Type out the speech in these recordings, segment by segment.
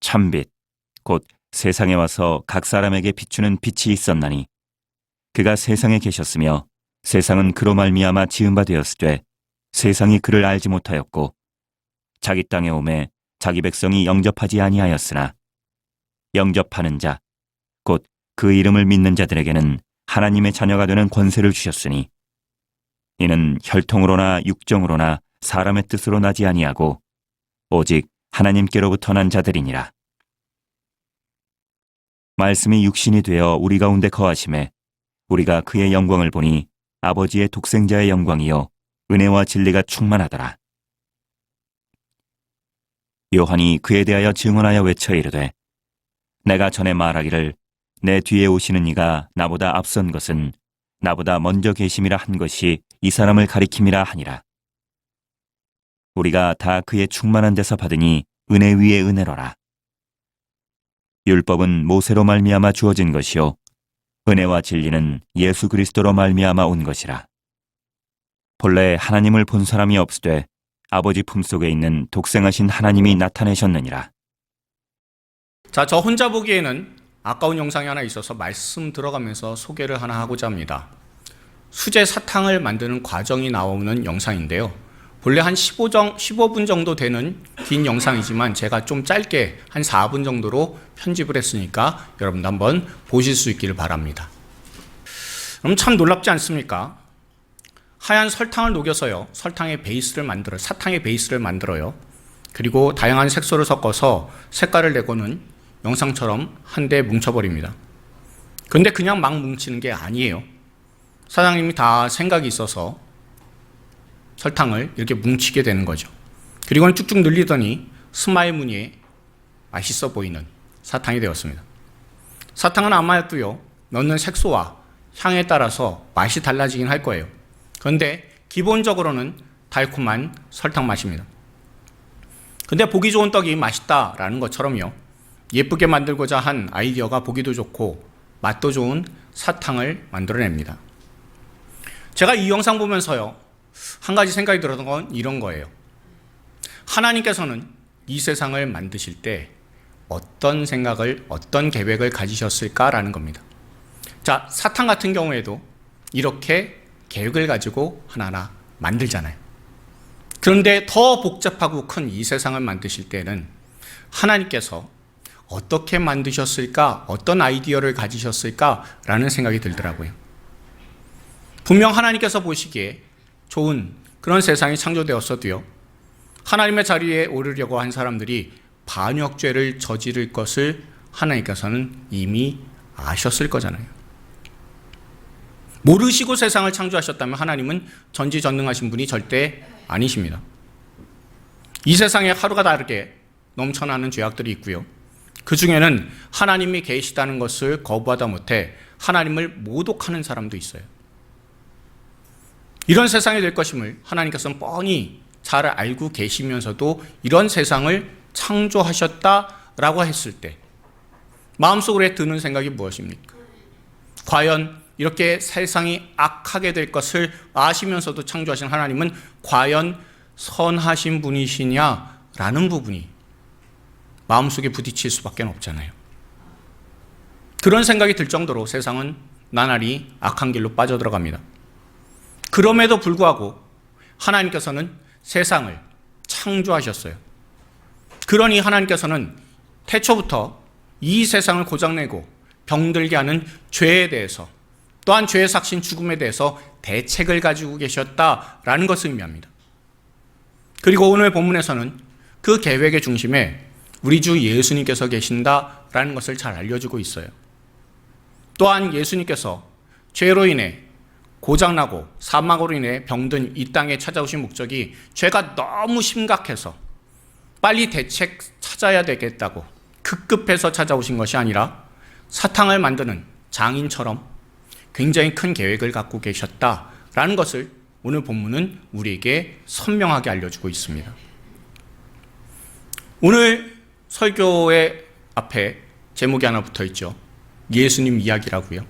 참빛 곧 세상에 와서 각 사람에게 비추는 빛이 있었나니 그가 세상에 계셨으며 세상은 그로 말미암아 지은 바 되었으되 세상이 그를 알지 못하였고 자기 땅에 오매 자기 백성이 영접하지 아니하였으나 영접하는 자 곧 그 이름을 믿는 자들에게는 하나님의 자녀가 되는 권세를 주셨으니 이는 혈통으로나 육정으로나 사람의 뜻으로 나지 아니하고 오직 하나님께로부터 난 자들이니라. 말씀이 육신이 되어 우리 가운데 거하심에 우리가 그의 영광을 보니 아버지의 독생자의 영광이요 은혜와 진리가 충만하더라. 요한이 그에 대하여 증언하여 외쳐 이르되 내가 전에 말하기를 내 뒤에 오시는 이가 나보다 앞선 것은 나보다 먼저 계심이라 한 것이 이 사람을 가리킴이라 하니라. 우리가 다 그의 충만한 데서 받으니 은혜 위에 은혜로라. 율법은 모세로 말미암아 주어진 것이요 은혜와 진리는 예수 그리스도로 말미암아 온 것이라. 본래 하나님을 본 사람이 없으되 아버지 품속에 있는 독생하신 하나님이 나타내셨느니라. 자, 저 혼자 보기에는 아까운 영상이 하나 있어서 말씀 들어가면서 소개를 하나 하고자 합니다. 수제 사탕을 만드는 과정이 나오는 영상인데요. 본래 한 15분 정도 되는 긴 영상이지만 제가 좀 짧게 한 4분 정도로 편집을 했으니까 여러분도 한번 보실 수 있기를 바랍니다. 그럼 참 놀랍지 않습니까? 하얀 설탕을 녹여서요, 사탕의 베이스를 만들어요. 그리고 다양한 색소를 섞어서 색깔을 내고는 영상처럼 한데 뭉쳐버립니다. 근데 그냥 막 뭉치는 게 아니에요. 사장님이 다 생각이 있어서 설탕을 이렇게 뭉치게 되는 거죠. 그리고는 쭉쭉 늘리더니 스마일 무늬에 맛있어 보이는 사탕이 되었습니다. 사탕은 아마도요, 넣는 색소와 향에 따라서 맛이 달라지긴 할 거예요. 그런데 기본적으로는 달콤한 설탕 맛입니다. 근데 보기 좋은 떡이 맛있다라는 것처럼요, 예쁘게 만들고자 한 아이디어가 보기도 좋고 맛도 좋은 사탕을 만들어냅니다. 제가 이 영상 보면서요, 한 가지 생각이 들었던 건 이런 거예요. 하나님께서는 이 세상을 만드실 때 어떤 생각을, 어떤 계획을 가지셨을까라는 겁니다. 자, 사탕 같은 경우에도 이렇게 계획을 가지고 하나하나 만들잖아요. 그런데 더 복잡하고 큰 이 세상을 만드실 때는 하나님께서 어떻게 만드셨을까, 어떤 아이디어를 가지셨을까라는 생각이 들더라고요. 분명 하나님께서 보시기에 좋은 그런 세상이 창조되었어도요, 하나님의 자리에 오르려고 한 사람들이 반역죄를 저지를 것을 하나님께서는 이미 아셨을 거잖아요. 모르시고 세상을 창조하셨다면 하나님은 전지전능하신 분이 절대 아니십니다. 이 세상에 하루가 다르게 넘쳐나는 죄악들이 있고요, 그 중에는 하나님이 계시다는 것을 거부하다 못해 하나님을 모독하는 사람도 있어요. 이런 세상이 될 것임을 하나님께서는 뻔히 잘 알고 계시면서도 이런 세상을 창조하셨다라고 했을 때 마음속으로 드는 생각이 무엇입니까? 과연 이렇게 세상이 악하게 될 것을 아시면서도 창조하신 하나님은 과연 선하신 분이시냐라는 부분이 마음속에 부딪힐 수밖에 없잖아요. 그런 생각이 들 정도로 세상은 나날이 악한 길로 빠져들어갑니다. 그럼에도 불구하고 하나님께서는 세상을 창조하셨어요. 그러니 하나님께서는 태초부터 이 세상을 고장내고 병들게 하는 죄에 대해서, 또한 죄의 삭신 죽음에 대해서 대책을 가지고 계셨다라는 것을 의미합니다. 그리고 오늘 본문에서는 그 계획의 중심에 우리 주 예수님께서 계신다라는 것을 잘 알려주고 있어요. 또한 예수님께서 죄로 인해 고장나고 사망으로 인해 병든 이 땅에 찾아오신 목적이 죄가 너무 심각해서 빨리 대책 찾아야 되겠다고 급급해서 찾아오신 것이 아니라 사탕을 만드는 장인처럼 굉장히 큰 계획을 갖고 계셨다라는 것을 오늘 본문은 우리에게 선명하게 알려주고 있습니다. 오늘 설교의 앞에 제목이 하나 붙어 있죠. 예수님 이야기라고요.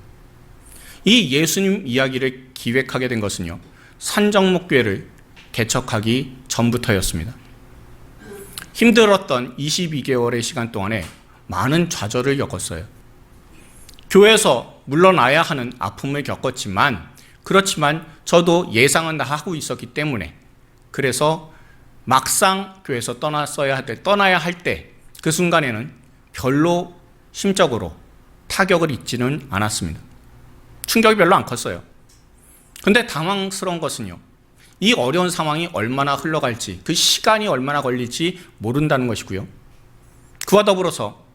이 예수님 이야기를 기획하게 된 것은요, 산정목교회를 개척하기 전부터였습니다. 힘들었던 22개월의 시간 동안에 많은 좌절을 겪었어요. 교회에서 물러나야 하는 아픔을 겪었지만, 그렇지만 저도 예상은 다 하고 있었기 때문에, 그래서 막상 교회에서 떠나야 할 때 그 순간에는 별로 심적으로 타격을 입지는 않았습니다. 충격이 별로 안 컸어요. 근데 당황스러운 것은요, 이 어려운 상황이 얼마나 흘러갈지, 그 시간이 얼마나 걸릴지 모른다는 것이고요. 그와 더불어서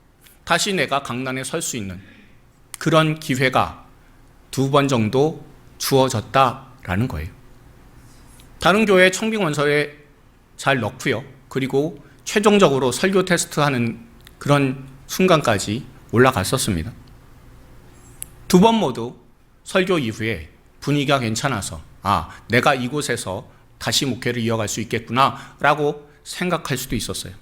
다시 내가 강단에 설 수 있는 그런 기회가 2번 정도 주어졌다라는 거예요. 다른 교회 청빙 원서에 잘 넣고요. 그리고 최종적으로 설교 테스트하는 그런 순간까지 올라갔었습니다. 2번 모두 설교 이후에 분위기가 괜찮아서 내가 이곳에서 다시 목회를 이어갈 수 있겠구나 라고 생각할 수도 있었어요.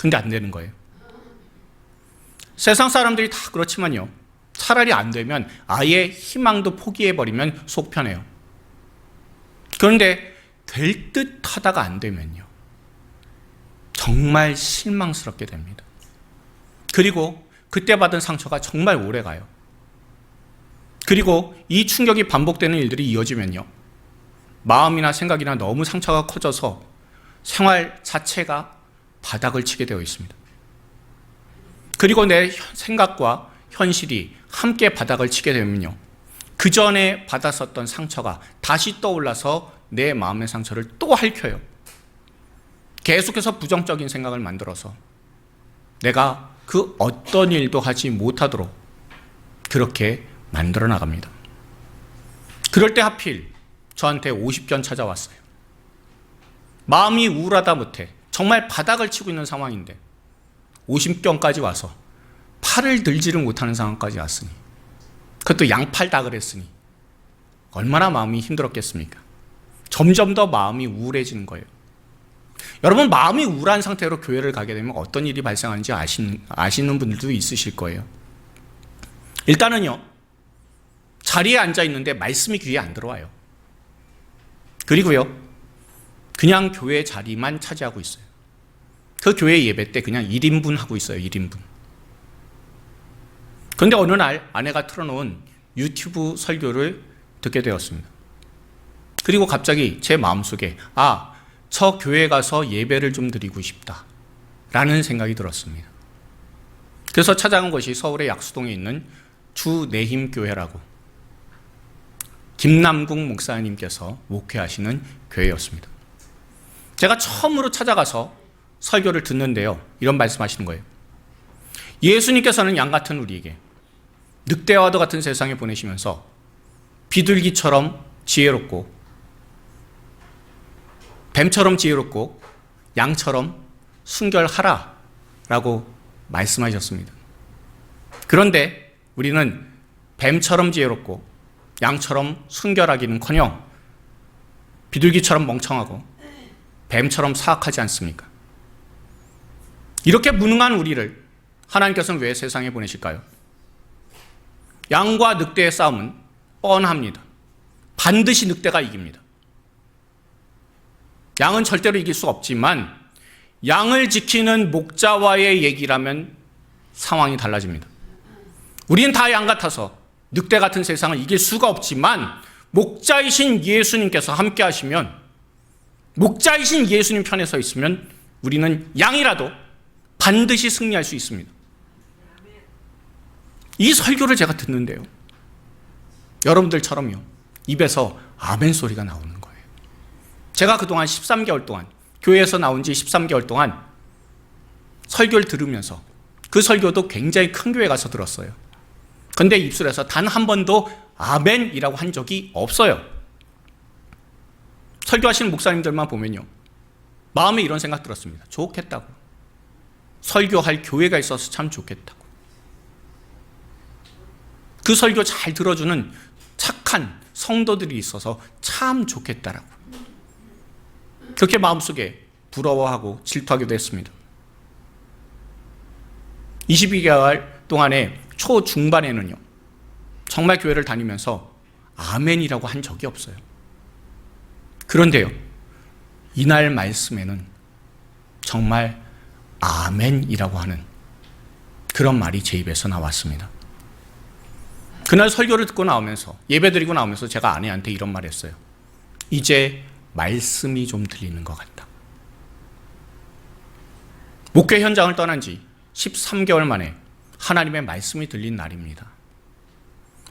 근데 안 되는 거예요. 세상 사람들이 다 그렇지만요, 차라리 안 되면 아예 희망도 포기해버리면 속 편해요. 그런데 될 듯 하다가 안 되면요, 정말 실망스럽게 됩니다. 그리고 그때 받은 상처가 정말 오래 가요. 그리고 이 충격이 반복되는 일들이 이어지면요, 마음이나 생각이나 너무 상처가 커져서 생활 자체가 바닥을 치게 되어 있습니다. 그리고 내 생각과 현실이 함께 바닥을 치게 되면요, 그 전에 받았었던 상처가 다시 떠올라서 내 마음의 상처를 또 핥혀요. 계속해서 부정적인 생각을 만들어서 내가 그 어떤 일도 하지 못하도록 그렇게 만들어 나갑니다. 그럴 때 하필 저한테 50견 찾아왔어요. 마음이 우울하다 못해 정말 바닥을 치고 있는 상황인데 50견까지 와서 팔을 들지를 못하는 상황까지 왔으니, 그것도 양팔 다 그랬으니 얼마나 마음이 힘들었겠습니까? 점점 더 마음이 우울해지는 거예요. 여러분, 마음이 우울한 상태로 교회를 가게 되면 어떤 일이 발생하는지 아시는 분들도 있으실 거예요. 일단은요, 자리에 앉아 있는데 말씀이 귀에 안 들어와요. 그리고요, 그냥 교회 자리만 차지하고 있어요. 그 교회 예배 때 그냥 1인분 하고 있어요. 1인분. 그런데 어느 날 아내가 틀어놓은 유튜브 설교를 듣게 되었습니다. 그리고 갑자기 제 마음속에 저 교회 가서 예배를 좀 드리고 싶다 라는 생각이 들었습니다. 그래서 찾아간 것이 서울의 약수동에 있는 주내힘교회라고 김남국 목사님께서 목회하시는 교회였습니다. 제가 처음으로 찾아가서 설교를 듣는데요, 이런 말씀하시는 거예요. 예수님께서는 양 같은 우리에게 늑대와도 같은 세상에 보내시면서 비둘기처럼 지혜롭고 뱀처럼 지혜롭고 양처럼 순결하라 라고 말씀하셨습니다. 그런데 우리는 뱀처럼 지혜롭고 양처럼 순결하기는커녕 비둘기처럼 멍청하고 뱀처럼 사악하지 않습니까? 이렇게 무능한 우리를 하나님께서는 왜 세상에 보내실까요? 양과 늑대의 싸움은 뻔합니다. 반드시 늑대가 이깁니다. 양은 절대로 이길 수 없지만 양을 지키는 목자와의 얘기라면 상황이 달라집니다. 우리는 다 양 같아서 늑대 같은 세상을 이길 수가 없지만 목자이신 예수님께서 함께 하시면, 목자이신 예수님 편에 서 있으면 우리는 양이라도 반드시 승리할 수 있습니다. 이 설교를 제가 듣는데요, 여러분들처럼요, 입에서 아멘 소리가 나오는 거예요. 제가 그동안 13개월 동안, 교회에서 나온 지 13개월 동안 설교를 들으면서, 그 설교도 굉장히 큰 교회 가서 들었어요. 근데 입술에서 단 한 번도 아멘이라고 한 적이 없어요. 설교하시는 목사님들만 보면요, 마음에 이런 생각 들었습니다. 좋겠다고. 설교할 교회가 있어서 참 좋겠다고. 그 설교 잘 들어주는 착한 성도들이 있어서 참 좋겠다라고. 그렇게 마음속에 부러워하고 질투하기도 했습니다. 22개월 동안에 초중반에는요, 정말 교회를 다니면서 아멘이라고 한 적이 없어요. 그런데요, 이날 말씀에는 정말 아멘이라고 하는 그런 말이 제 입에서 나왔습니다. 그날 설교를 듣고 나오면서, 예배드리고 나오면서 제가 아내한테 이런 말 했어요. 이제 말씀이 좀 들리는 것 같다. 목회 현장을 떠난 지 13개월 만에 하나님의 말씀이 들린 날입니다.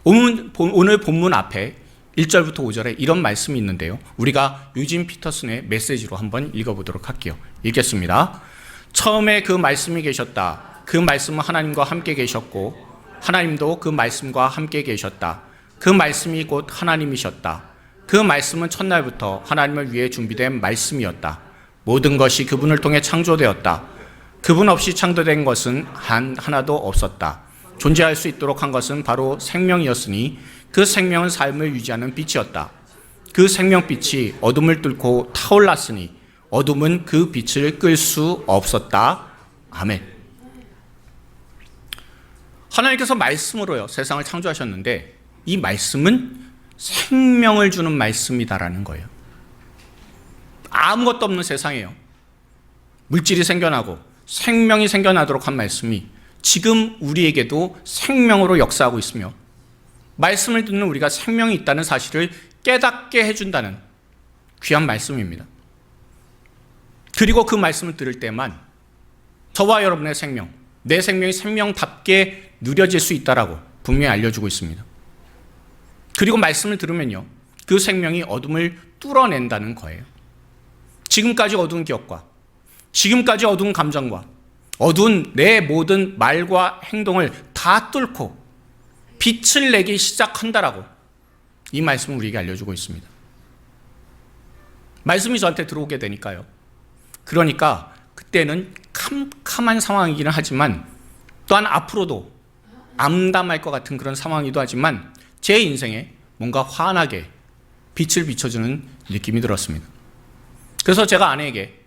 오늘 본문 앞에 1절부터 5절에 이런 말씀이 있는데요. 우리가 유진 피터슨의 메시지로 한번 읽어보도록 할게요. 읽겠습니다. 처음에 그 말씀이 계셨다. 그 말씀은 하나님과 함께 계셨고 하나님도 그 말씀과 함께 계셨다. 그 말씀이 곧 하나님이셨다. 그 말씀은 첫날부터 하나님을 위해 준비된 말씀이었다. 모든 것이 그분을 통해 창조되었다. 그분 없이 창조된 것은 하나도 없었다. 존재할 수 있도록 한 것은 바로 생명이었으니 그 생명은 삶을 유지하는 빛이었다. 그 생명빛이 어둠을 뚫고 타올랐으니 어둠은 그 빛을 끌 수 없었다. 아멘. 하나님께서 말씀으로요 세상을 창조하셨는데 이 말씀은 생명을 주는 말씀이다라는 거예요. 아무것도 없는 세상이에요. 물질이 생겨나고 생명이 생겨나도록 한 말씀이 지금 우리에게도 생명으로 역사하고 있으며 말씀을 듣는 우리가 생명이 있다는 사실을 깨닫게 해준다는 귀한 말씀입니다. 그리고 그 말씀을 들을 때만 저와 여러분의 생명, 내 생명이 생명답게 누려질 수 있다라고 분명히 알려주고 있습니다. 그리고 말씀을 들으면요, 그 생명이 어둠을 뚫어낸다는 거예요. 지금까지 어두운 기억과 지금까지 어두운 감정과 어두운 내 모든 말과 행동을 다 뚫고 빛을 내기 시작한다라고 이 말씀은 우리에게 알려주고 있습니다. 말씀이 저한테 들어오게 되니까요. 그러니까 그때는 캄캄한 상황이기는 하지만 또한 앞으로도 암담할 것 같은 그런 상황이기도 하지만 제 인생에 뭔가 환하게 빛을 비춰주는 느낌이 들었습니다. 그래서 제가 아내에게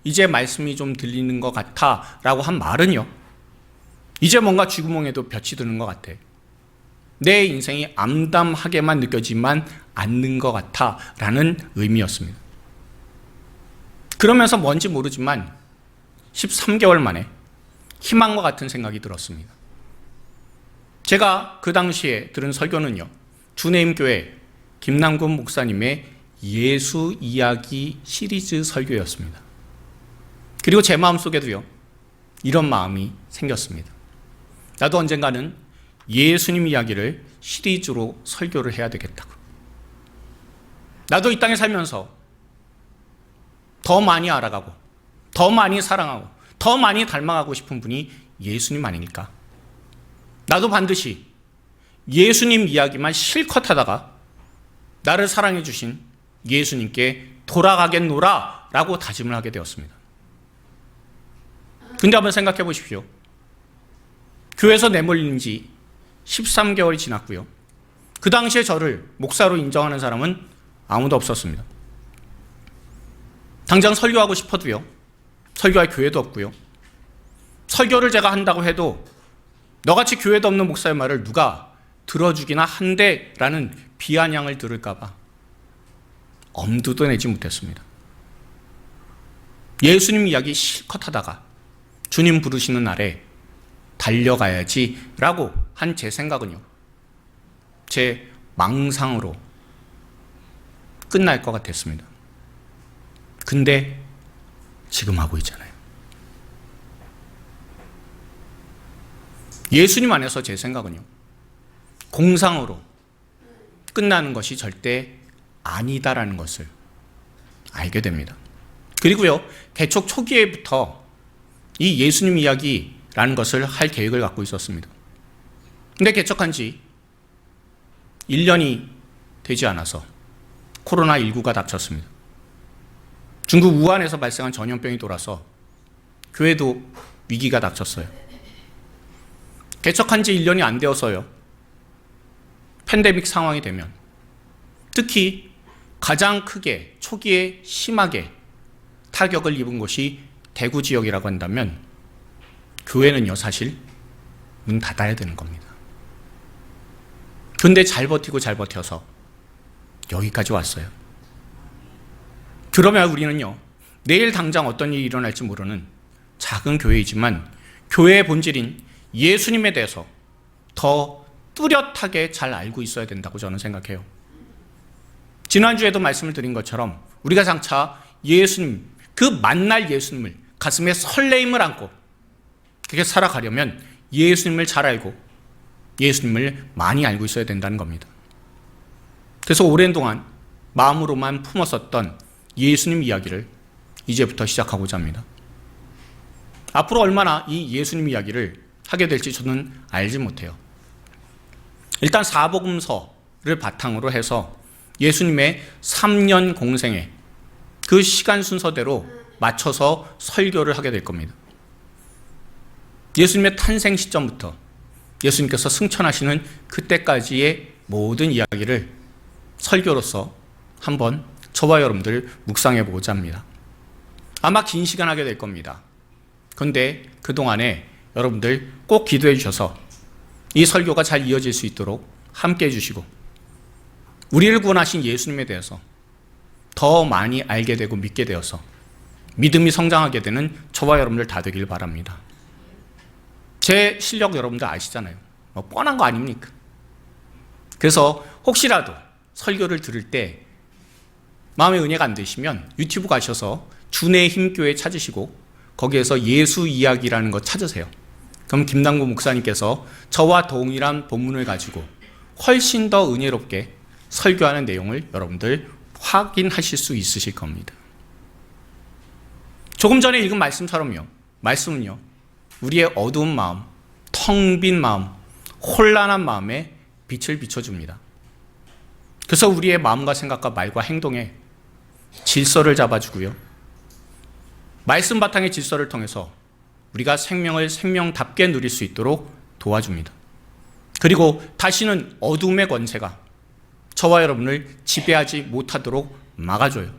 이제 말씀이 좀 들리는 것 같아 라고 한 말은요, 이제 뭔가 쥐구멍에도 볕이 드는 것 같아. 내 인생이 암담하게만 느껴지만 않는 것 같아 라는 의미였습니다. 그러면서 뭔지 모르지만 13개월 만에 희망과 같은 생각이 들었습니다. 제가 그 당시에 들은 설교는요, 주내임교회 김남군 목사님의 예수 이야기 시리즈 설교였습니다. 그리고 제 마음속에도요, 이런 마음이 생겼습니다. 나도 언젠가는 예수님 이야기를 시리즈로 설교를 해야 되겠다고. 나도 이 땅에 살면서 더 많이 알아가고 더 많이 사랑하고 더 많이 닮아가고 싶은 분이 예수님 아닙니까? 나도 반드시 예수님 이야기만 실컷 하다가 나를 사랑해 주신 예수님께 돌아가겠노라 라고 다짐을 하게 되었습니다. 근데 한번 생각해 보십시오. 교회에서 내몰린 지 13개월이 지났고요. 그 당시에 저를 목사로 인정하는 사람은 아무도 없었습니다. 당장 설교하고 싶어도요, 설교할 교회도 없고요. 설교를 제가 한다고 해도 너같이 교회도 없는 목사의 말을 누가 들어주기나 한대라는 비아냥을 들을까 봐 엄두도 내지 못했습니다. 예수님 이야기 실컷 하다가 주님 부르시는 날에 달려가야지 라고 한 제 생각은요, 제 망상으로 끝날 것 같았습니다. 근데 지금 하고 있잖아요. 예수님 안에서 제 생각은요, 공상으로 끝나는 것이 절대 아니다라는 것을 알게 됩니다. 그리고요, 개척 초기에부터 이 예수님 이야기라는 것을 할 계획을 갖고 있었습니다. 근데 개척한 지 1년이 되지 않아서 코로나19가 닥쳤습니다. 중국 우한에서 발생한 전염병이 돌아서 교회도 위기가 닥쳤어요. 개척한 지 1년이 안 되어서요, 팬데믹 상황이 되면 특히 가장 크게 초기에 심하게 타격을 입은 곳이 대구 지역이라고 한다면 교회는요, 사실 문 닫아야 되는 겁니다. 근데 잘 버티고 잘 버텨서 여기까지 왔어요. 그러면 우리는요, 내일 당장 어떤 일이 일어날지 모르는 작은 교회이지만 교회의 본질인 예수님에 대해서 더 뚜렷하게 잘 알고 있어야 된다고 저는 생각해요. 지난주에도 말씀을 드린 것처럼 우리가 장차 예수님, 그 만날 예수님을 가슴에 설레임을 안고 그렇게 살아가려면 예수님을 잘 알고 예수님을 많이 알고 있어야 된다는 겁니다. 그래서 오랜 동안 마음으로만 품었었던 예수님 이야기를 이제부터 시작하고자 합니다. 앞으로 얼마나 이 예수님 이야기를 하게 될지 저는 알지 못해요. 일단 사복음서를 바탕으로 해서 예수님의 3년 공생에 그 시간 순서대로 맞춰서 설교를 하게 될 겁니다. 예수님의 탄생 시점부터 예수님께서 승천하시는 그때까지의 모든 이야기를 설교로서 한번 저와 여러분들 묵상해 보고자 합니다. 아마 긴 시간 하게 될 겁니다. 그런데 그동안에 여러분들 꼭 기도해 주셔서 이 설교가 잘 이어질 수 있도록 함께 해주시고 우리를 구원하신 예수님에 대해서 더 많이 알게 되고 믿게 되어서 믿음이 성장하게 되는 저와 여러분들 다 되길 바랍니다. 제 실력 여러분들 아시잖아요. 뻔한 거 아닙니까? 그래서 혹시라도 설교를 들을 때 마음의 은혜가 안 되시면 유튜브 가셔서 주의 힘교회 찾으시고 거기에서 예수 이야기라는 거 찾으세요. 그럼 김남구 목사님께서 저와 동일한 본문을 가지고 훨씬 더 은혜롭게 설교하는 내용을 여러분들 확인하실 수 있으실 겁니다. 조금 전에 읽은 말씀처럼요. 말씀은요. 우리의 어두운 마음, 텅 빈 마음, 혼란한 마음에 빛을 비춰줍니다. 그래서 우리의 마음과 생각과 말과 행동에 질서를 잡아주고요. 말씀 바탕의 질서를 통해서 우리가 생명을 생명답게 누릴 수 있도록 도와줍니다. 그리고 다시는 어둠의 권세가 저와 여러분을 지배하지 못하도록 막아줘요.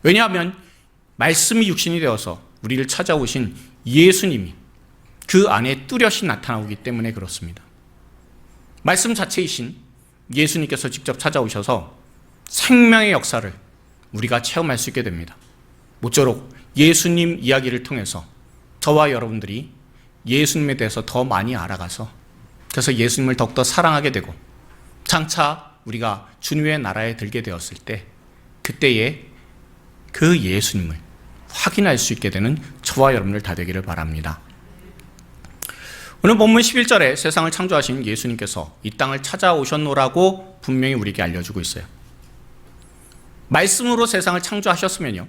왜냐하면 말씀이 육신이 되어서 우리를 찾아오신 예수님이 그 안에 뚜렷이 나타나오기 때문에 그렇습니다. 말씀 자체이신 예수님께서 직접 찾아오셔서 생명의 역사를 우리가 체험할 수 있게 됩니다. 모쪼록 예수님 이야기를 통해서 저와 여러분들이 예수님에 대해서 더 많이 알아가서 그래서 예수님을 더욱더 사랑하게 되고 장차 우리가 주님의 나라에 들게 되었을 때 그때에 그 예수님을 확인할 수 있게 되는 저와 여러분들 다 되기를 바랍니다. 오늘 본문 11절에 세상을 창조하신 예수님께서 이 땅을 찾아오셨노라고 분명히 우리에게 알려주고 있어요. 말씀으로 세상을 창조하셨으면요.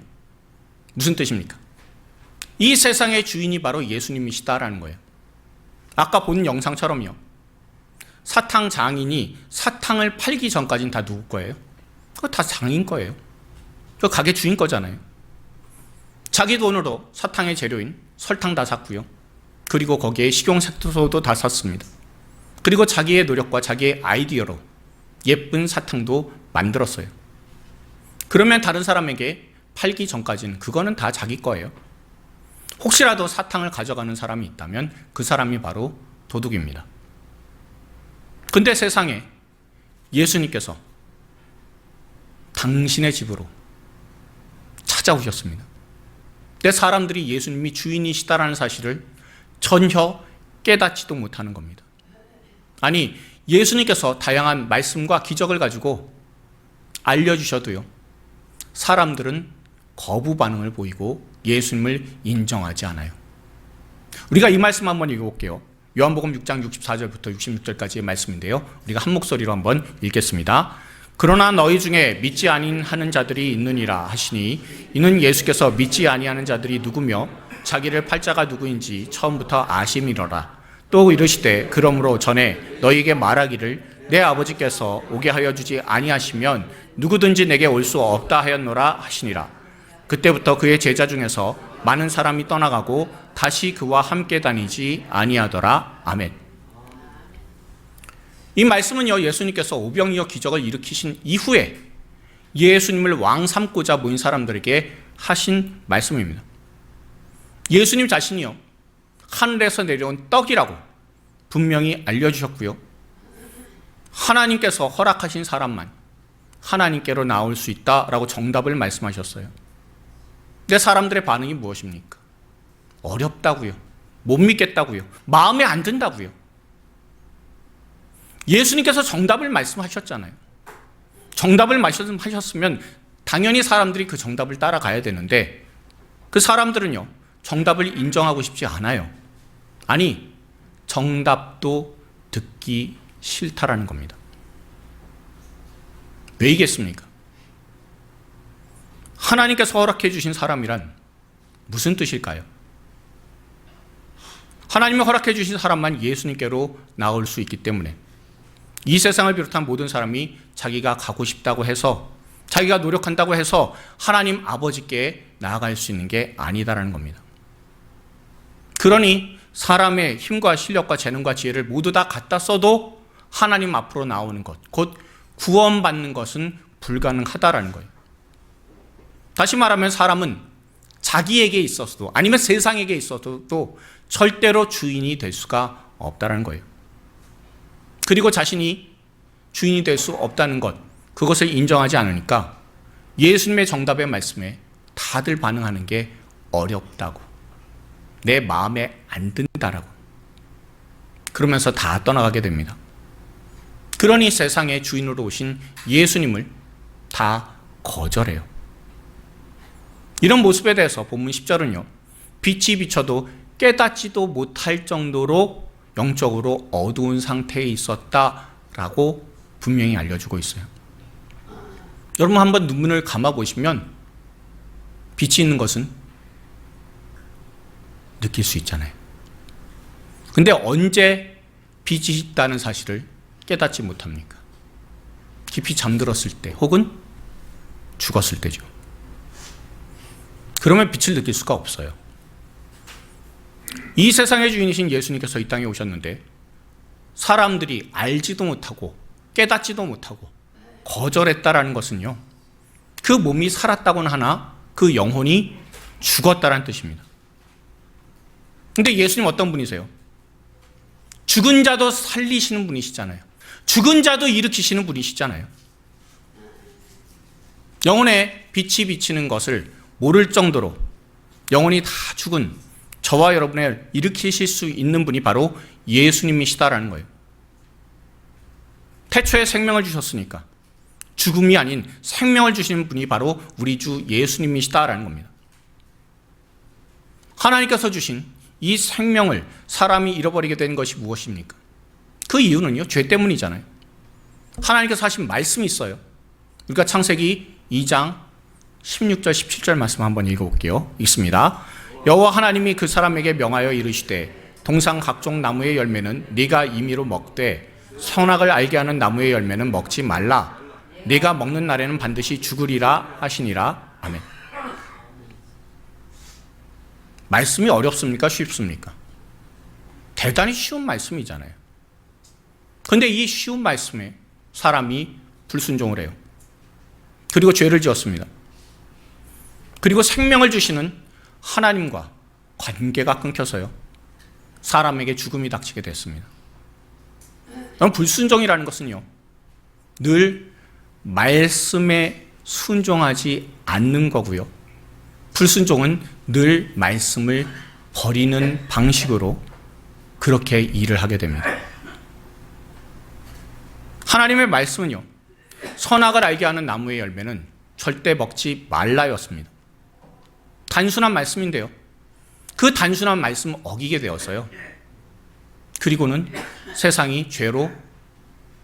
무슨 뜻입니까? 이 세상의 주인이 바로 예수님이시다라는 거예요. 아까 본 영상처럼요. 사탕 장인이 사탕을 팔기 전까지는 다 누구 거예요? 그거 다 장인 거예요. 그 가게 주인 거잖아요. 자기 돈으로 사탕의 재료인 설탕 다 샀고요. 그리고 거기에 식용색소도 다 샀습니다. 그리고 자기의 노력과 자기의 아이디어로 예쁜 사탕도 만들었어요. 그러면 다른 사람에게 팔기 전까지는 그거는 다 자기 거예요. 혹시라도 사탕을 가져가는 사람이 있다면 그 사람이 바로 도둑입니다. 근데 세상에 예수님께서 당신의 집으로 찾아오셨습니다. 근데 사람들이 예수님이 주인이시다라는 사실을 전혀 깨닫지도 못하는 겁니다. 아니, 예수님께서 다양한 말씀과 기적을 가지고 알려주셔도요. 사람들은 거부 반응을 보이고 예수님을 인정하지 않아요. 우리가 이 말씀 한번 읽어볼게요. 요한복음 6장 64절부터 66절까지의 말씀인데요. 우리가 한 목소리로 한번 읽겠습니다. 그러나 너희 중에 믿지 아니하는 자들이 있느니라 하시니 이는 예수께서 믿지 아니하는 자들이 누구며 자기를 팔 자가 누구인지 처음부터 아심이로라. 또 이르시되 그러므로 전에 너희에게 말하기를 내 아버지께서 오게 하여 주지 아니하시면 누구든지 내게 올 수 없다 하였노라 하시니라. 그때부터 그의 제자 중에서 많은 사람이 떠나가고 다시 그와 함께 다니지 아니하더라. 아멘. 이 말씀은요, 예수님께서 오병이어 기적을 일으키신 이후에 예수님을 왕 삼고자 모인 사람들에게 하신 말씀입니다. 예수님 자신이요, 하늘에서 내려온 떡이라고 분명히 알려주셨고요. 하나님께서 허락하신 사람만 하나님께로 나올 수 있다라고 정답을 말씀하셨어요. 근데 사람들의 반응이 무엇입니까? 어렵다고요. 못 믿겠다고요. 마음에 안 든다고요. 예수님께서 정답을 말씀하셨잖아요. 정답을 말씀하셨으면 당연히 사람들이 그 정답을 따라가야 되는데 그 사람들은요, 정답을 인정하고 싶지 않아요. 아니, 정답도 듣기 싫다라는 겁니다. 왜이겠습니까? 하나님께서 허락해 주신 사람이란 무슨 뜻일까요? 하나님이 허락해 주신 사람만 예수님께로 나올 수 있기 때문에 이 세상을 비롯한 모든 사람이 자기가 가고 싶다고 해서, 자기가 노력한다고 해서 하나님 아버지께 나아갈 수 있는 게 아니다라는 겁니다. 그러니 사람의 힘과 실력과 재능과 지혜를 모두 다 갖다 써도 하나님 앞으로 나오는 것, 곧 구원받는 것은 불가능하다라는 거예요. 다시 말하면 사람은 자기에게 있어서도 아니면 세상에게 있어서도 절대로 주인이 될 수가 없다는 거예요. 그리고 자신이 주인이 될 수 없다는 것, 그것을 인정하지 않으니까 예수님의 정답의 말씀에 다들 반응하는 게 어렵다고, 내 마음에 안 든다라고, 그러면서 다 떠나가게 됩니다. 그러니 세상의 주인으로 오신 예수님을 다 거절해요. 이런 모습에 대해서 본문 10절은요, 빛이 비춰도 깨닫지도 못할 정도로 영적으로 어두운 상태에 있었다라고 분명히 알려주고 있어요. 여러분 한번 눈을 감아보시면 빛이 있는 것은 느낄 수 있잖아요. 근데 언제 빛이 있다는 사실을 깨닫지 못합니까? 깊이 잠들었을 때 혹은 죽었을 때죠. 그러면 빛을 느낄 수가 없어요. 이 세상의 주인이신 예수님께서 이 땅에 오셨는데 사람들이 알지도 못하고 깨닫지도 못하고 거절했다라는 것은요, 그 몸이 살았다고는 하나 그 영혼이 죽었다라는 뜻입니다. 근데 예수님 어떤 분이세요? 죽은 자도 살리시는 분이시잖아요. 죽은 자도 일으키시는 분이시잖아요. 영혼에 빛이 비치는 것을 모를 정도로 영혼이 다 죽은 저와 여러분을 일으키실 수 있는 분이 바로 예수님이시다라는 거예요. 태초에 생명을 주셨으니까 죽음이 아닌 생명을 주시는 분이 바로 우리 주 예수님이시다라는 겁니다. 하나님께서 주신 이 생명을 사람이 잃어버리게 된 것이 무엇입니까? 그 이유는요, 죄 때문이잖아요. 하나님께서 하신 말씀이 있어요. 우리가 창세기 2장 16절 17절 말씀 한번 읽어볼게요. 읽습니다. 여호와 하나님이 그 사람에게 명하여 이르시되 동상 각종 나무의 열매는 네가 임의로 먹되 선악을 알게 하는 나무의 열매는 먹지 말라. 네가 먹는 날에는 반드시 죽으리라 하시니라. 아멘. 말씀이 어렵습니까? 쉽습니까? 대단히 쉬운 말씀이잖아요. 그런데 이 쉬운 말씀에 사람이 불순종을 해요. 그리고 죄를 지었습니다. 그리고 생명을 주시는 하나님과 관계가 끊겨서요, 사람에게 죽음이 닥치게 됐습니다. 불순종이라는 것은요, 늘 말씀에 순종하지 않는 거고요, 불순종은 늘 말씀을 버리는 방식으로 그렇게 일을 하게 됩니다. 하나님의 말씀은요, 선악을 알게 하는 나무의 열매는 절대 먹지 말라였습니다. 단순한 말씀인데요, 그 단순한 말씀을 어기게 되었어요. 그리고는 세상이 죄로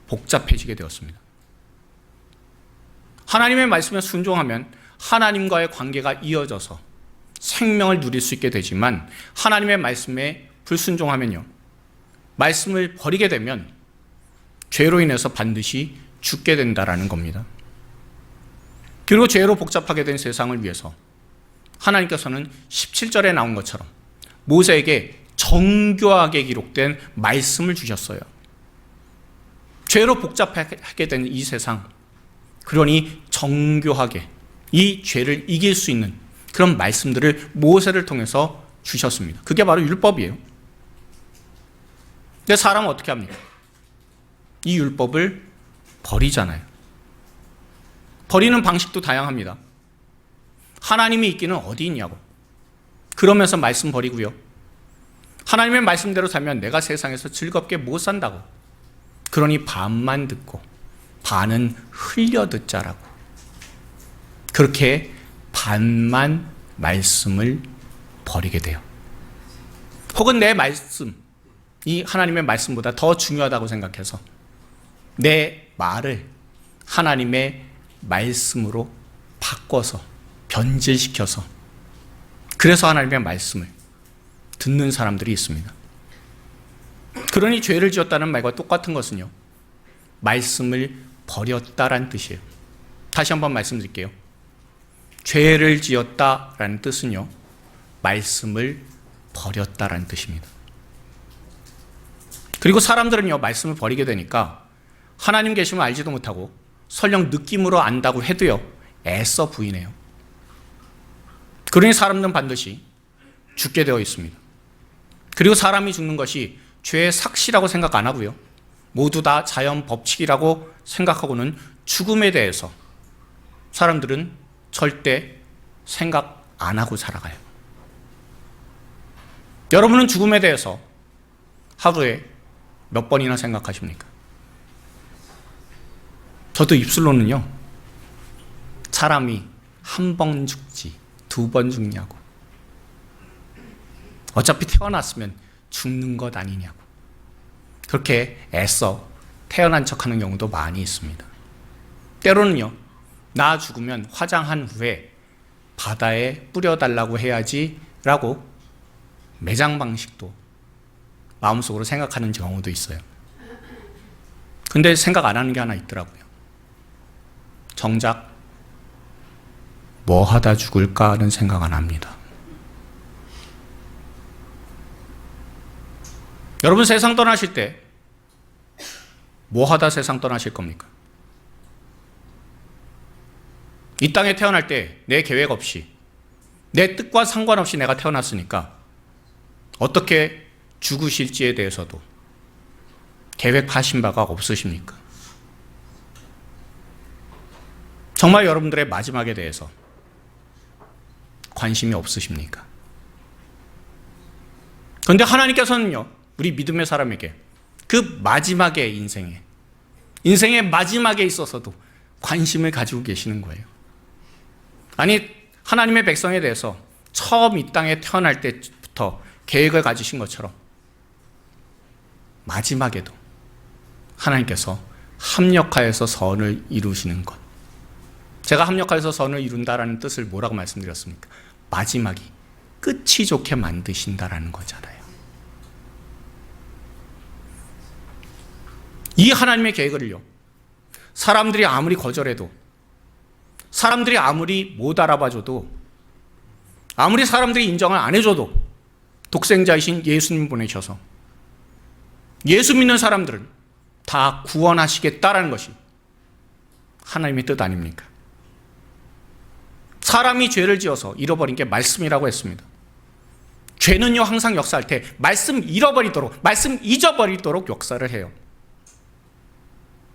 복잡해지게 되었습니다. 하나님의 말씀에 순종하면 하나님과의 관계가 이어져서 생명을 누릴 수 있게 되지만 하나님의 말씀에 불순종하면요, 말씀을 버리게 되면 죄로 인해서 반드시 죽게 된다라는 겁니다. 그리고 죄로 복잡하게 된 세상을 위해서 하나님께서는 17절에 나온 것처럼 모세에게 정교하게 기록된 말씀을 주셨어요. 죄로 복잡하게 된 이 세상, 그러니 정교하게 이 죄를 이길 수 있는 그런 말씀들을 모세를 통해서 주셨습니다. 그게 바로 율법이에요. 근데 사람은 어떻게 합니까? 이 율법을 버리잖아요. 버리는 방식도 다양합니다. 하나님이 있기는 어디 있냐고. 그러면서 말씀 버리고요. 하나님의 말씀대로 살면 내가 세상에서 즐겁게 못 산다고. 그러니 반만 듣고 반은 흘려 듣자라고. 그렇게 반만 말씀을 버리게 돼요. 혹은 내 말씀, 이 하나님의 말씀보다 더 중요하다고 생각해서 내 말을 하나님의 말씀으로 바꿔서 변질시켜서 그래서 하나님의 말씀을 듣는 사람들이 있습니다. 그러니 죄를 지었다는 말과 똑같은 것은요, 말씀을 버렸다라는 뜻이에요. 다시 한번 말씀드릴게요. 죄를 지었다라는 뜻은요, 말씀을 버렸다라는 뜻입니다. 그리고 사람들은요, 말씀을 버리게 되니까 하나님 계심을 알지도 못하고 설령 느낌으로 안다고 해도요, 애써 부인해요. 그러니 사람들은 반드시 죽게 되어 있습니다. 그리고 사람이 죽는 것이 죄의 삭시라고 생각 안 하고요, 모두 다 자연 법칙이라고 생각하고는 죽음에 대해서 사람들은 절대 생각 안 하고 살아가요. 여러분은 죽음에 대해서 하루에 몇 번이나 생각하십니까? 저도 입술로는요, 사람이 한 번 죽지 두 번 죽냐고, 어차피 태어났으면 죽는 것 아니냐고, 그렇게 애써 태어난 척하는 경우도 많이 있습니다. 때로는요, 나 죽으면 화장한 후에 바다에 뿌려달라고 해야지 라고 매장 방식도 마음속으로 생각하는 경우도 있어요. 근데 생각 안 하는 게 하나 있더라고요. 정작 뭐 하다 죽을까 하는 생각 안 합니다. 여러분, 세상 떠나실 때 뭐 하다 세상 떠나실 겁니까? 이 땅에 태어날 때 내 계획 없이, 내 뜻과 상관없이 내가 태어났으니까 어떻게 죽으실지에 대해서도 계획하신 바가 없으십니까? 정말 여러분들의 마지막에 대해서 관심이 없으십니까? 그런데 하나님께서는요, 우리 믿음의 사람에게 그 마지막의 인생의 마지막에 있어서도 관심을 가지고 계시는 거예요. 아니, 하나님의 백성에 대해서 처음 이 땅에 태어날 때부터 계획을 가지신 것처럼 마지막에도 하나님께서 합력하여서 선을 이루시는 것. 제가 합력하여서 선을 이룬다라는 뜻을 뭐라고 말씀드렸습니까? 마지막이 끝이 좋게 만드신다라는 거잖아요. 이 하나님의 계획을요, 사람들이 아무리 거절해도, 사람들이 아무리 못 알아봐줘도, 아무리 사람들이 인정을 안 해줘도 독생자이신 예수님 보내셔서 예수 믿는 사람들은 다 구원하시겠다라는 것이 하나님의 뜻 아닙니까? 사람이 죄를 지어서 잃어버린 게 말씀이라고 했습니다. 죄는요, 항상 역사할 때 말씀 잃어버리도록, 말씀 잊어버리도록 역사를 해요.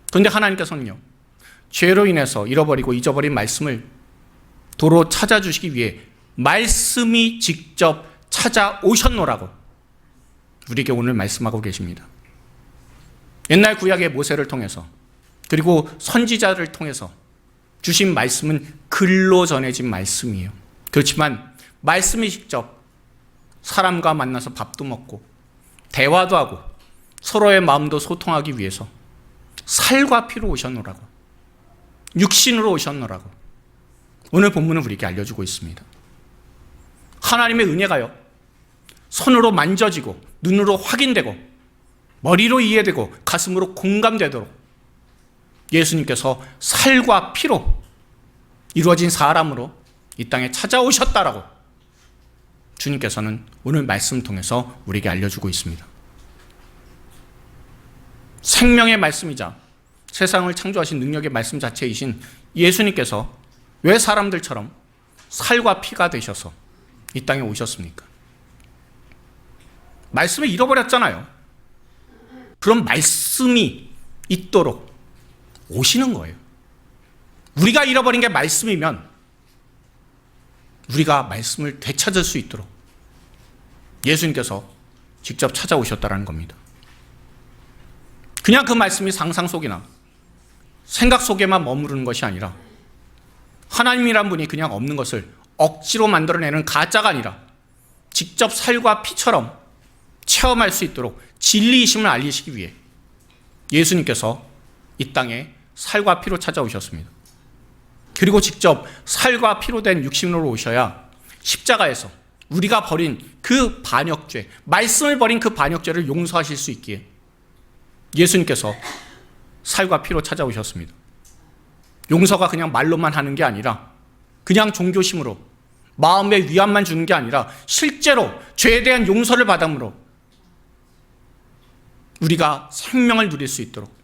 그런데 하나님께서는요, 죄로 인해서 잃어버리고 잊어버린 말씀을 도로 찾아주시기 위해 말씀이 직접 찾아오셨노라고 우리에게 오늘 말씀하고 계십니다. 옛날 구약의 모세를 통해서, 그리고 선지자를 통해서 주신 말씀은 글로 전해진 말씀이에요. 그렇지만 말씀이 직접 사람과 만나서 밥도 먹고 대화도 하고 서로의 마음도 소통하기 위해서 살과 피로 오셨노라고, 육신으로 오셨노라고 오늘 본문은 우리에게 알려주고 있습니다. 하나님의 은혜가요, 손으로 만져지고 눈으로 확인되고 머리로 이해되고 가슴으로 공감되도록 예수님께서 살과 피로 이루어진 사람으로 이 땅에 찾아오셨다라고 주님께서는 오늘 말씀 통해서 우리에게 알려주고 있습니다. 생명의 말씀이자 세상을 창조하신 능력의 말씀 자체이신 예수님께서 왜 사람들처럼 살과 피가 되셔서 이 땅에 오셨습니까? 말씀을 잃어버렸잖아요. 그럼 말씀이 있도록 오시는 거예요. 우리가 잃어버린 게 말씀이면 우리가 말씀을 되찾을 수 있도록 예수님께서 직접 찾아오셨다는 겁니다. 그냥 그 말씀이 상상 속이나 생각 속에만 머무르는 것이 아니라 하나님이란 분이 그냥 없는 것을 억지로 만들어내는 가짜가 아니라 직접 살과 피처럼 체험할 수 있도록 진리이심을 알리시기 위해 예수님께서 이 땅에 살과 피로 찾아오셨습니다. 그리고 직접 살과 피로 된 육신으로 오셔야 십자가에서 우리가 버린 그 반역죄, 말씀을 버린 그 반역죄를 용서하실 수 있기에 예수님께서 살과 피로 찾아오셨습니다. 용서가 그냥 말로만 하는 게 아니라 그냥 종교심으로 마음의 위안만 주는 게 아니라 실제로 죄에 대한 용서를 받음으로 우리가 생명을 누릴 수 있도록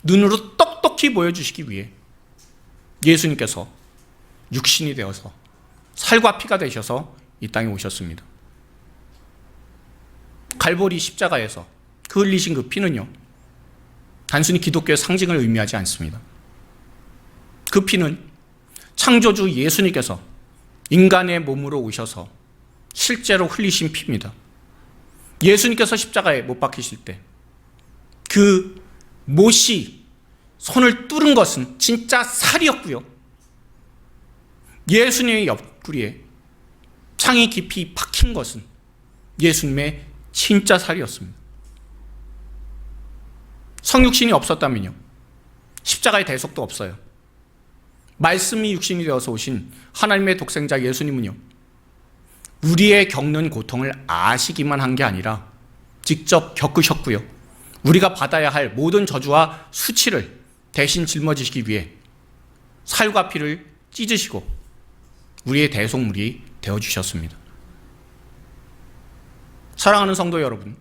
눈으로 똑똑히 보여주시기 위해 예수님께서 육신이 되어서 살과 피가 되셔서 이 땅에 오셨습니다. 갈보리 십자가에서 그 흘리신 그 피는요, 단순히 기독교의 상징을 의미하지 않습니다. 그 피는 창조주 예수님께서 인간의 몸으로 오셔서 실제로 흘리신 피입니다. 예수님께서 십자가에 못 박히실 때 그 못이 손을 뚫은 것은 진짜 살이었고요. 예수님의 옆구리에 창이 깊이 박힌 것은 예수님의 진짜 살이었습니다. 성육신이 없었다면요, 십자가의 대속도 없어요. 말씀이 육신이 되어서 오신 하나님의 독생자 예수님은요, 우리의 겪는 고통을 아시기만 한 게 아니라 직접 겪으셨고요, 우리가 받아야 할 모든 저주와 수치를 대신 짊어지시기 위해 살과 피를 찢으시고 우리의 대속물이 되어주셨습니다. 사랑하는 성도 여러분,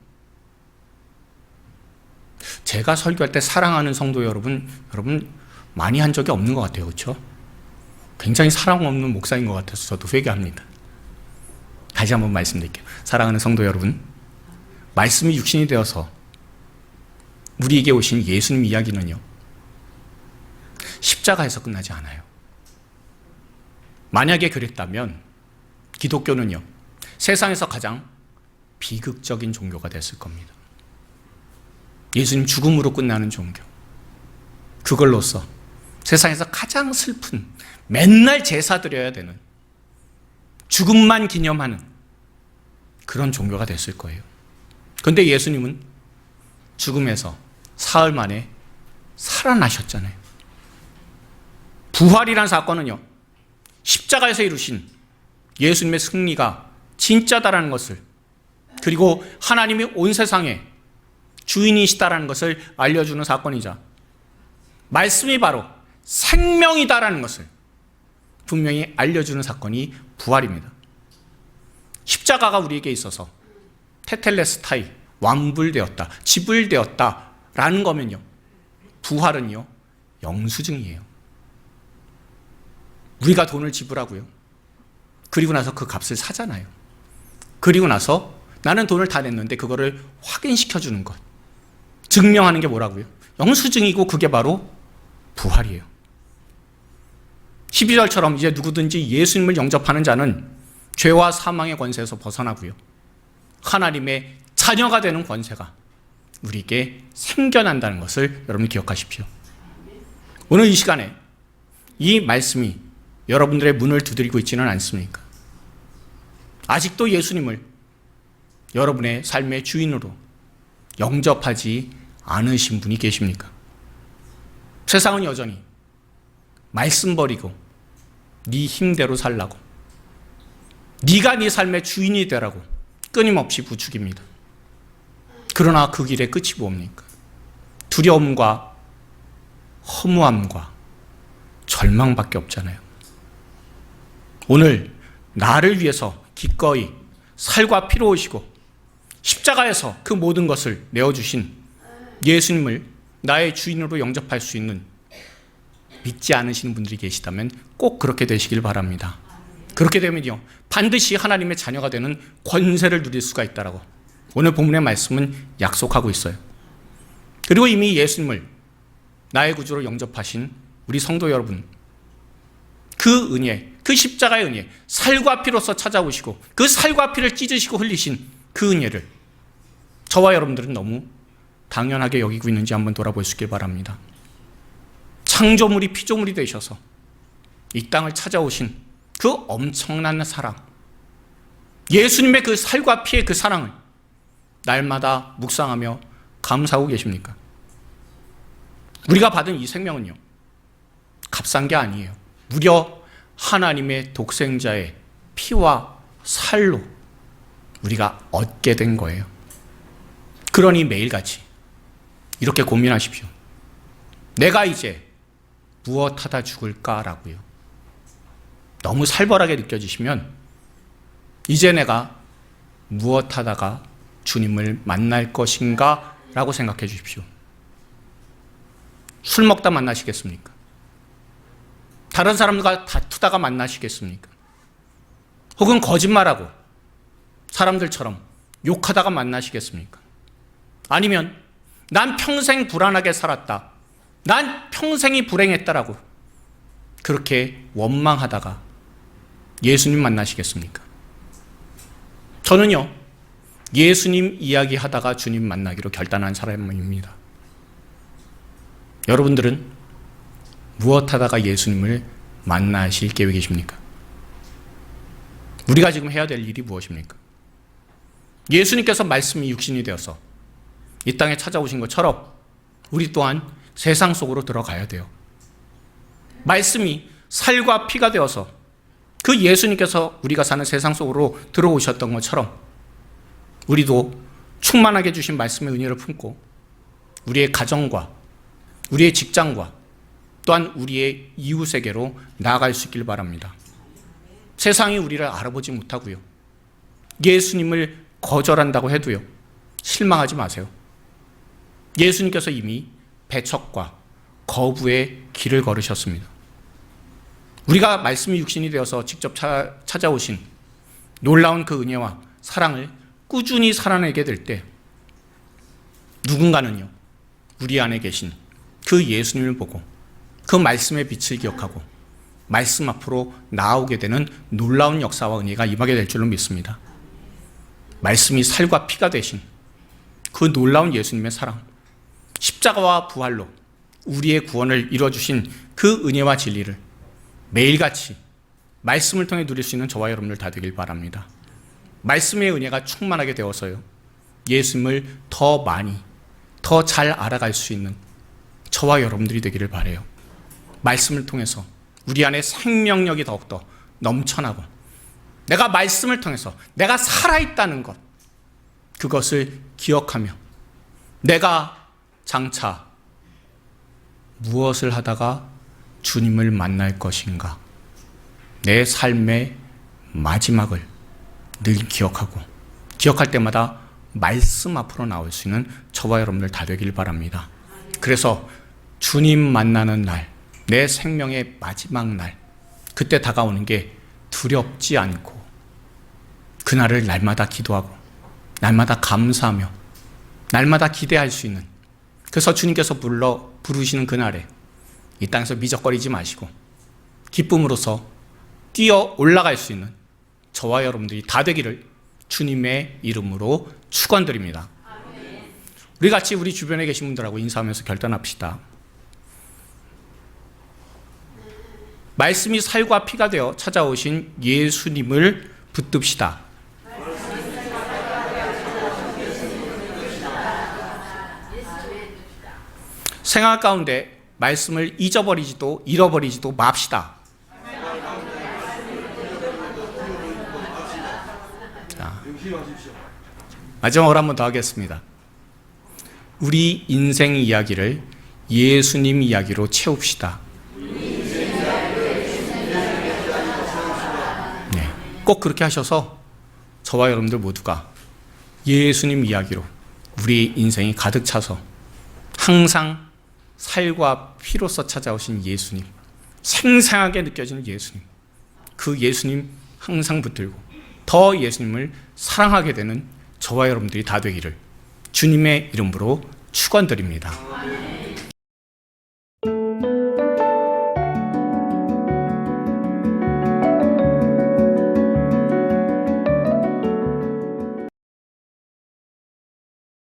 제가 설교할 때 사랑하는 성도 여러분 많이 한 적이 없는 것 같아요. 그렇죠? 굉장히 사랑 없는 목사인 것 같아서 저도 회개합니다. 다시 한번 말씀드릴게요. 사랑하는 성도 여러분, 말씀이 육신이 되어서 우리에게 오신 예수님 이야기는요, 십자가에서 끝나지 않아요. 만약에 그랬다면 기독교는요, 세상에서 가장 비극적인 종교가 됐을 겁니다. 예수님 죽음으로 끝나는 종교, 그걸로써 세상에서 가장 슬픈, 맨날 제사 드려야 되는, 죽음만 기념하는 그런 종교가 됐을 거예요. 그런데 예수님은 죽음에서 사흘 만에 살아나셨잖아요. 부활이란 사건은요, 십자가에서 이루신 예수님의 승리가 진짜다라는 것을, 그리고 하나님이 온 세상의 주인이시다라는 것을 알려주는 사건이자 말씀이 바로 생명이다라는 것을 분명히 알려주는 사건이 부활입니다. 십자가가 우리에게 있어서 테텔레스타이, 완불되었다, 지불되었다 라는 거면요, 부활은요, 영수증이에요. 우리가 돈을 지불하고요, 그리고 나서 그 값을 사잖아요. 그리고 나서 나는 돈을 다 냈는데 그거를 확인시켜주는 것, 증명하는 게 뭐라고요? 영수증이고 그게 바로 부활이에요. 12절처럼 이제 누구든지 예수님을 영접하는 자는 죄와 사망의 권세에서 벗어나고요, 하나님의 자녀가 되는 권세가 우리에게 생겨난다는 것을 여러분 기억하십시오. 오늘 이 시간에 이 말씀이 여러분들의 문을 두드리고 있지는 않습니까? 아직도 예수님을 여러분의 삶의 주인으로 영접하지 않으신 분이 계십니까? 세상은 여전히 말씀 버리고 네 힘대로 살라고, 네가 네 삶의 주인이 되라고 끊임없이 부추깁니다. 그러나 그 길의 끝이 뭡니까? 두려움과 허무함과 절망밖에 없잖아요. 오늘 나를 위해서 기꺼이 살과 피로 오시고 십자가에서 그 모든 것을 내어주신 예수님을 나의 주인으로 영접할 수 있는, 믿지 않으시는 분들이 계시다면 꼭 그렇게 되시길 바랍니다. 그렇게 되면요, 반드시 하나님의 자녀가 되는 권세를 누릴 수가 있다라고 오늘 본문의 말씀은 약속하고 있어요. 그리고 이미 예수님을 나의 구주로 영접하신 우리 성도 여러분, 그 은혜, 그 십자가의 은혜, 살과 피로서 찾아오시고 그 살과 피를 찢으시고 흘리신 그 은혜를 저와 여러분들은 너무 당연하게 여기고 있는지 한번 돌아볼 수 있길 바랍니다. 창조물이 피조물이 되셔서 이 땅을 찾아오신 그 엄청난 사랑, 예수님의 그 살과 피의 그 사랑을 날마다 묵상하며 감사하고 계십니까? 우리가 받은 이 생명은요, 값싼 게 아니에요. 무려 하나님의 독생자의 피와 살로 우리가 얻게 된 거예요. 그러니 매일같이 이렇게 고민하십시오. 내가 이제 무엇 하다 죽을까라고요. 너무 살벌하게 느껴지시면 이제 내가 무엇 하다가 주님을 만날 것인가 라고 생각해 주십시오. 술 먹다 만나시겠습니까? 다른 사람과 다투다가 만나시겠습니까? 혹은 거짓말하고 사람들처럼 욕하다가 만나시겠습니까? 아니면 난 평생 불안하게 살았다, 난 평생이 불행했다라고 그렇게 원망하다가 예수님 만나시겠습니까? 저는요, 예수님 이야기하다가 주님 만나기로 결단한 사람입니다. 여러분들은 무엇 하다가 예수님을 만나실 계획이십니까? 우리가 지금 해야 될 일이 무엇입니까? 예수님께서 말씀이 육신이 되어서 이 땅에 찾아오신 것처럼 우리 또한 세상 속으로 들어가야 돼요. 말씀이 살과 피가 되어서 그 예수님께서 우리가 사는 세상 속으로 들어오셨던 것처럼 우리도 충만하게 주신 말씀의 은혜를 품고 우리의 가정과 우리의 직장과 또한 우리의 이웃에게로 나아갈 수 있길 바랍니다. 세상이 우리를 알아보지 못하고요, 예수님을 거절한다고 해도요, 실망하지 마세요. 예수님께서 이미 배척과 거부의 길을 걸으셨습니다. 우리가 말씀이 육신이 되어서 직접 찾아오신 놀라운 그 은혜와 사랑을 꾸준히 살아내게 될 때 누군가는요, 우리 안에 계신 그 예수님을 보고 그 말씀의 빛을 기억하고 말씀 앞으로 나아오게 되는 놀라운 역사와 은혜가 임하게 될 줄로 믿습니다. 말씀이 살과 피가 되신 그 놀라운 예수님의 사랑, 십자가와 부활로 우리의 구원을 이루어주신 그 은혜와 진리를 매일같이 말씀을 통해 누릴 수 있는 저와 여러분들 다 되길 바랍니다. 말씀의 은혜가 충만하게 되어서요, 예수님을 더 많이, 더 잘 알아갈 수 있는 저와 여러분들이 되기를 바라요. 말씀을 통해서 우리 안에 생명력이 더욱더 넘쳐나고 내가 말씀을 통해서 내가 살아있다는 것, 그것을 기억하며 내가 장차 무엇을 하다가 주님을 만날 것인가, 내 삶의 마지막을 늘 기억하고 기억할 때마다 말씀 앞으로 나올 수 있는 저와 여러분들 다 되길 바랍니다. 그래서 주님 만나는 날, 내 생명의 마지막 날, 그때 다가오는 게 두렵지 않고 그날을 날마다 기도하고 날마다 감사하며 날마다 기대할 수 있는, 그래서 주님께서 부르시는 그날에 이 땅에서 미적거리지 마시고 기쁨으로서 뛰어 올라갈 수 있는 저와 여러분들이 다 되기를 주님의 이름으로 축원드립니다. 우리 같이 우리 주변에 계신 분들하고 인사하면서 결단합시다. 말씀이 살과 피가 되어 찾아오신 예수님을 붙듭시다. 생활 가운데 말씀을 잊어버리지도 잃어버리지도 맙시다. 자, 마지막으로 한 번 더 하겠습니다. 우리 인생 이야기를 예수님 이야기로 채웁시다. 네, 꼭 그렇게 하셔서 저와 여러분들 모두가 예수님 이야기로 우리 인생이 가득 차서 항상 살과 피로서 찾아오신 예수님, 생생하게 느껴지는 예수님, 그 예수님 항상 붙들고 더 예수님을 사랑하게 되는 저와 여러분들이 다 되기를 주님의 이름으로 축원드립니다.